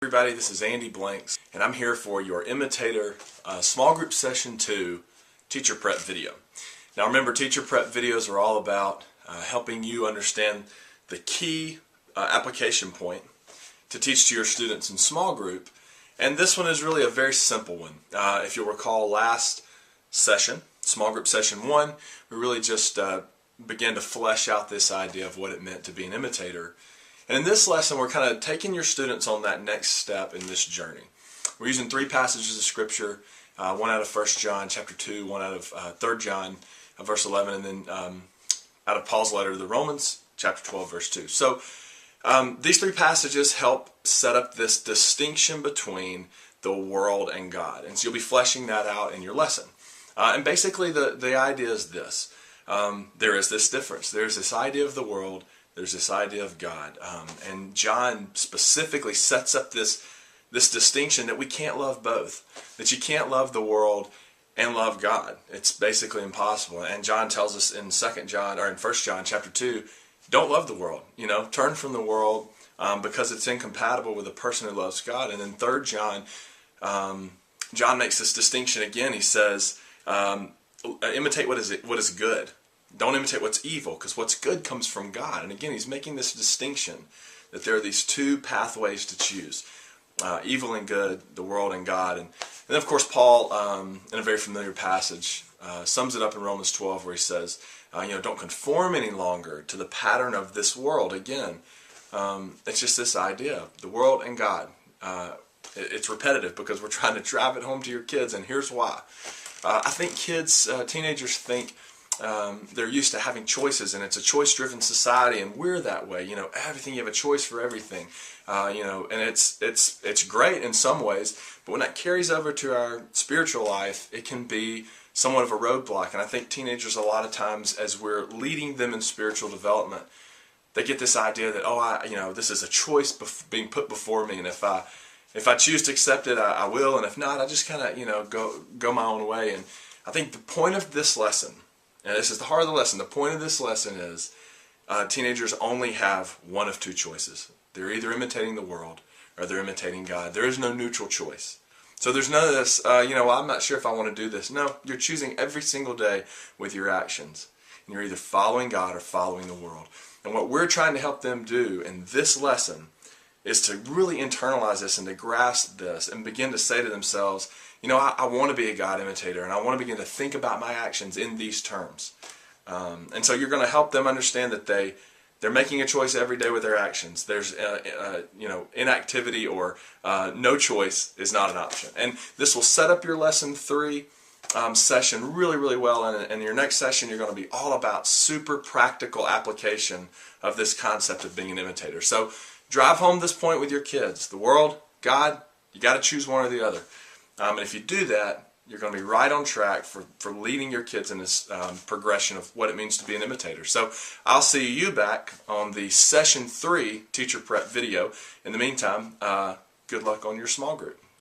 Everybody, this is Andy Blanks, and I'm here for your Imitator Small Group Session 2 Teacher Prep video. Now remember, Teacher Prep videos are all about helping you understand the key application point to teach to your students in small group, and this one is really a very simple one. If you'll recall last session, Small Group Session 1, we really just began to flesh out this idea of what it meant to be an imitator. And in this lesson, we're kind of taking your students on that next step in this journey. We're using three passages of Scripture, one out of 1 John chapter 2, one out of 3 John verse 11, and then out of Paul's letter to the Romans chapter 12 verse 2. So these three passages help set up this distinction between the world and God. And so you'll be fleshing that out in your lesson. And basically the idea is this. There is this difference. There's this idea of the world. There's this idea of God, and John specifically sets up this distinction that we can't love both, that you can't love the world and love God. It's basically impossible. And John tells us in 1 John chapter 2, don't love the world. Turn from the world because it's incompatible with a person who loves God. And in 3 John, John makes this distinction again. He says, imitate what is good. Don't imitate what's evil, because what's good comes from God. And again, he's making this distinction that there are these two pathways to choose, evil and good, the world and God. And then, of course, Paul, in a very familiar passage, sums it up in Romans 12, where he says, don't conform any longer to the pattern of this world. Again, it's just this idea, the world and God. It's repetitive because we're trying to drive it home to your kids, and here's why. I think teenagers think they're used to having choices, and it's a choice-driven society, and we're that way. Everything, you have a choice for everything. And it's great in some ways, but when that carries over to our spiritual life, it can be somewhat of a roadblock. And I think teenagers, a lot of times, as we're leading them in spiritual development, they get this idea that this is a choice being put before me, and if I choose to accept it, I will, and if not, I just kind of go my own way. And I think the point of this lesson, and this is the heart of the lesson, the point of this lesson is teenagers only have one of two choices. They're either imitating the world or they're imitating God. There is no neutral choice. So there's none of this, well, I'm not sure if I want to do this. No, you're choosing every single day with your actions. And you're either following God or following the world. And what we're trying to help them do in this lesson is to really internalize this and to grasp this and begin to say to themselves, I want to be a God imitator, and I want to begin to think about my actions in these terms. And so you're going to help them understand that they're making a choice every day with their actions. There's inactivity or no choice is not an option. And this will set up your lesson 3 session really, really well. And in your next session, you're going to be all about super practical application of this concept of being an imitator. So drive home this point with your kids. The world, God, you got to choose one or the other. And if you do that, you're going to be right on track for leading your kids in this progression of what it means to be an imitator. So I'll see you back on the Session 3 Teacher Prep video. In the meantime, good luck on your small group.